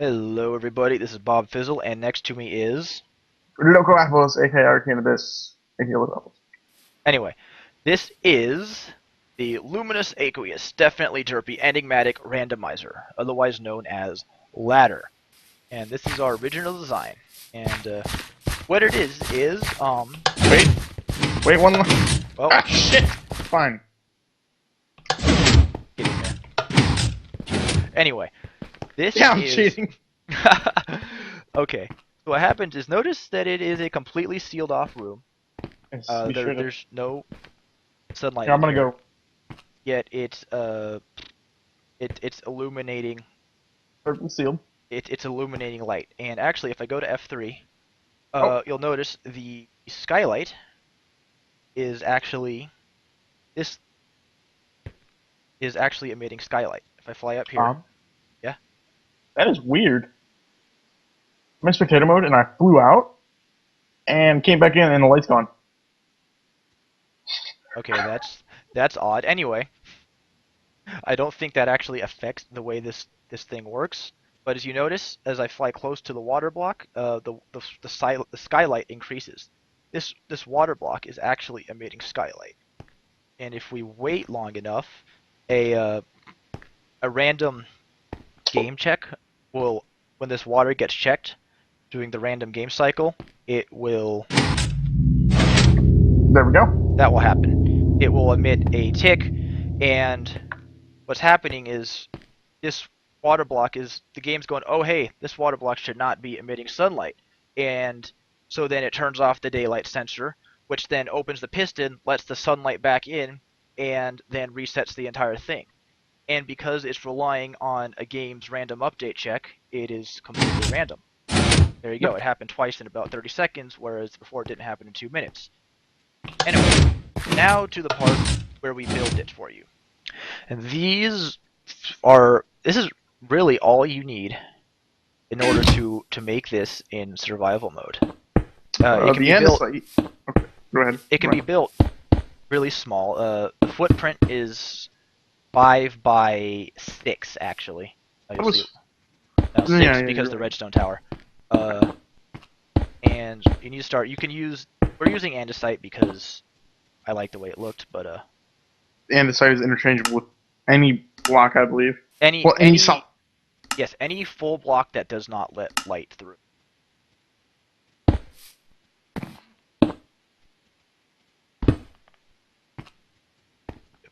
Hello, everybody. This is Bob Fizzle, and next to me is. Loco Apples, aka Arcane Abyss, aka Loco Apples. Anyway, this is the Luminous Aqueous, definitely Derpy Enigmatic Randomizer, otherwise known as Ladder. And this is our original design. And what it is, Wait, wait, one more. well, Ah, shit! Fine. get in there. Anyway, this Yeah, I'm is. cheating. Okay, so what happens is notice that it is a completely sealed off room. Yes, we should have. There's no sunlight Here, I'm in gonna here. go. Yet it's illuminating Purple sealed. it's illuminating light. And actually, if I go to F3, Oh, you'll notice the skylight is actually this is actually emitting skylight. If I fly up here, um, yeah. that is weird. I'm in spectator mode and I flew out and came back in and the light's gone. Okay, that's odd. Anyway, I don't think that actually affects the way this thing works. But as you notice, as I fly close to the water block, the skylight increases. This water block is actually emitting skylight. And if we wait long enough, a uh, a random game check will, when this water gets checked during the random game cycle, it will There we go. that will happen. It will emit a tick, and what's happening is this water block is the game's going, oh hey, this water block should not be emitting sunlight, and so then it turns off the daylight sensor, which then opens the piston, lets the sunlight back in, and then resets the entire thing. And because it's relying on a game's random update check, it is completely random. There you go. Yep. It happened twice in about 30 seconds, whereas before it didn't happen in 2 minutes. Anyway, now to the part where we build it for you. And this is really all you need in order to make this in survival mode. It can The be built. andesite. Okay, go ahead. It can Go be ahead. built really small. The footprint is 5 by 6 actually. That You'll see was. six Yeah, yeah, because you're the right. redstone tower. And you need to start. You can use. We're using andesite because I like the way it looked, but Andesite is interchangeable with any block, I believe. any Well, any solid. any yes, any full block that does not let light through.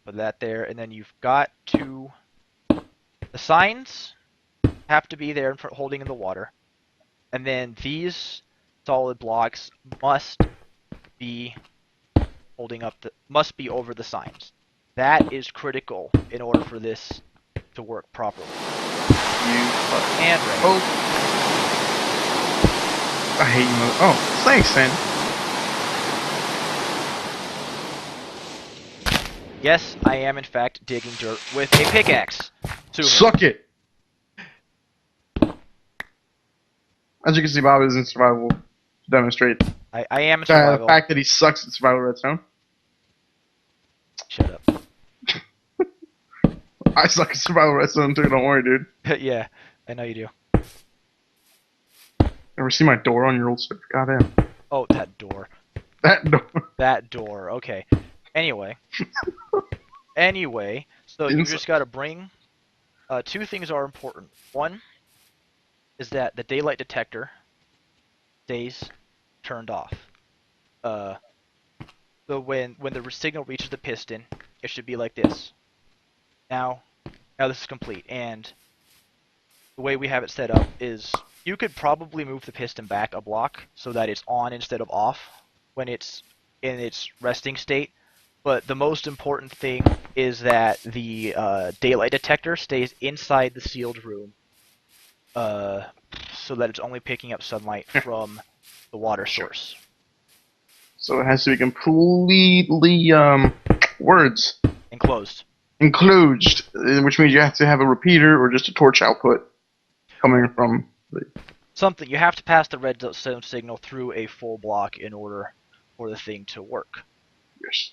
Put that there, and then you've got to. The signs have to be there holding in the water, and then these solid blocks be must be over the signs. That is critical in order for this to work properly. You. And ready. Oh, I hate you. Oh, thanks, then. Yes, I am in fact digging dirt with a pickaxe. Suck it. As you can see, Bob is in survival to demonstrate I am in the survival. fact that he sucks at survival redstone. Shut up. I suck at survival redstone too. Don't worry, dude. Yeah, I know you do. Ever see my door on your old server? Goddamn. Oh, that door. That door. That door. Okay. Anyway, so you Inside. just got to bring. Two things are important. One is that the daylight detector stays turned off. So when the signal reaches the piston, it should be like this. Now this is complete, and the way we have it set up is you could probably move the piston back a block so that it's on instead of off when it's in its resting state. But the most important thing is that the daylight detector stays inside the sealed room, so that it's only picking up sunlight from the water source. So it has to be completely words Enclosed. enclosed, which means you have to have a repeater or just a torch output coming from the. Something you have to pass the redstone signal through a full block in order for the thing to work. Yes.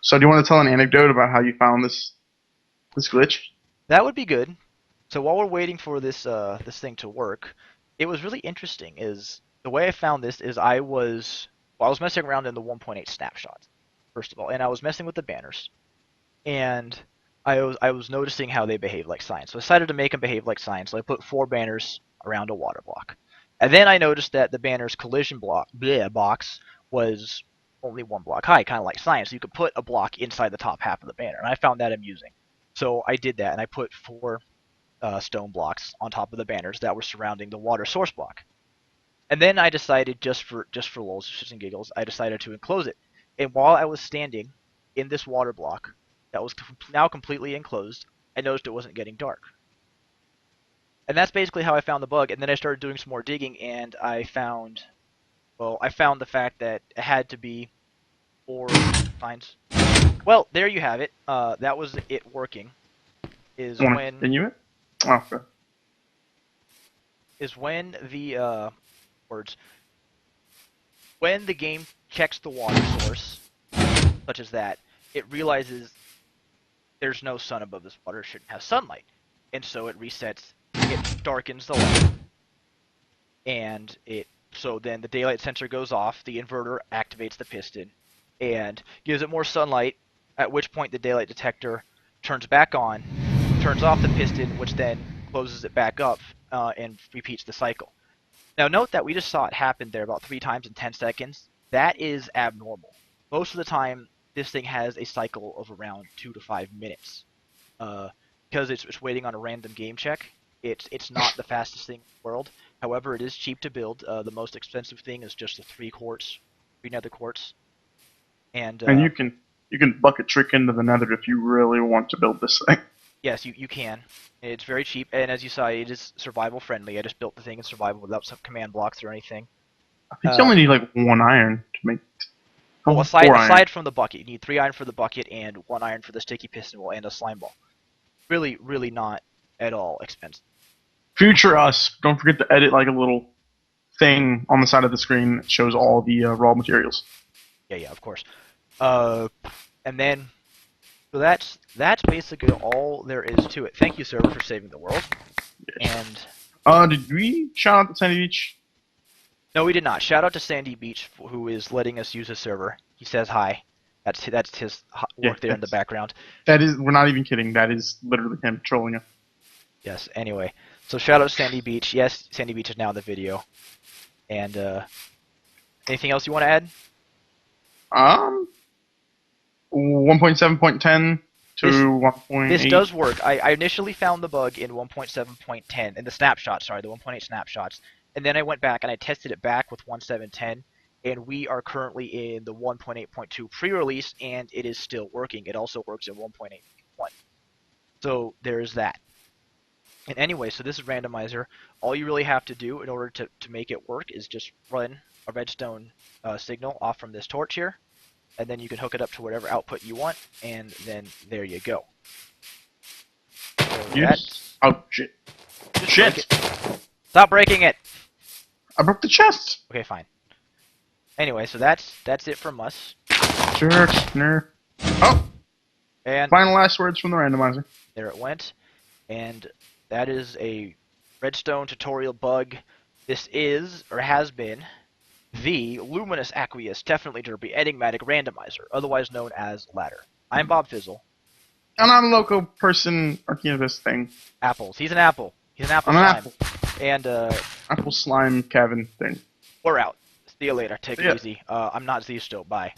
So do you want to tell an anecdote about how you found this glitch? That would be good. So while we're waiting for this thing to work, it was really interesting. Is the way I found this is I was messing around in the 1.8 snapshots first of all, and I was messing with the banners, and I was noticing how they behave like signs. So I decided to make them behave like signs. So I put 4 banners around a water block, and then I noticed that the banner's collision box was only 1 block high, kind of like signs. So you could put a block inside the top half of the banner, and I found that amusing. So I did that, and I put 4 stone blocks on top of the banners that were surrounding the water source block. And then I decided, just for lulz, shits and giggles, I decided to enclose it. And while I was standing in this water block that was now completely enclosed, I noticed it wasn't getting dark. And that's basically how I found the bug. And then I started doing some more digging, and I found the fact that it had to be 4 signs. Well, there you have it. That was it working. Is Want to when continue it? Oh, okay. is when the words when the game checks the water source, such as that, it realizes there's no sun above this water, it shouldn't have sunlight, and so it resets, it darkens the light, and so then the daylight sensor goes off, the inverter activates the piston, and gives it more sunlight, at which point the daylight detector turns back on, turns off the piston, which then closes it back up, and repeats the cycle. Now note that we just saw it happen there about 3 times in 10 seconds. That is abnormal. Most of the time, this thing has a cycle of around 2 to 5 minutes. Because it's waiting on a random game check. It's not the fastest thing in the world. However, it is cheap to build. The most expensive thing is just the 3 nether quartz. And And you can bucket trick into the nether if you really want to build this thing. yes, you can. It's very cheap, and as you saw, it is survival friendly. I just built the thing in survival without some command blocks or anything. I think you only need like 1 iron to make. Well, Oh, 4 iron. aside from the bucket, you need 3 iron for the bucket and 1 iron for the sticky piston wheel and a slime ball. Really, really not at all expensive. Future us, don't forget to edit like a little thing on the side of the screen that shows all the raw materials. Yeah, of course. And then, so that's basically all there is to it. Thank you, server, for saving the world. Yes. And Did we shout out to Sandy Beach? no, we did not. Shout out to Sandy Beach, who is letting us use his server. He says hi. That's his work there in the background. That is, we're not even kidding. That is literally him trolling us. Yes. Anyway, so shout out to Sandy Beach. Yes, Sandy Beach is now in the video. And anything else you want to add? 1.7.10 to 1.8. This does work. I initially found the bug in 1.7.10, in the snapshot, sorry, the 1.8 snapshots, and then I went back and I tested it back with 1.7.10, and we are currently in the 1.8.2 pre-release, and it is still working. It also works in 1.8.1. So there is that. And anyway, so this is Randomizer. All you really have to do in order to make it work is just run a redstone signal off from this torch here, and then you can hook it up to whatever output you want, and then there you go. So Yes. Oh, shit. Shit! Stop breaking it! I broke the chest! Okay, fine. Anyway, so that's it from us. Sure. Oh! And Final last words from the randomizer. there it went. And that is a redstone tutorial bug. This is, or has been, the Luminous Aqueous, definitely Derpy, Enigmatic Randomizer, otherwise known as Ladder. I'm Bob Fizzle. And I'm a local person working at this thing. Apples. He's an apple. He's an apple I'm an slime. apple. And Apple slime Kevin thing. we're out. See you later. Take See ya. it easy. I'm not Zisto. Bye.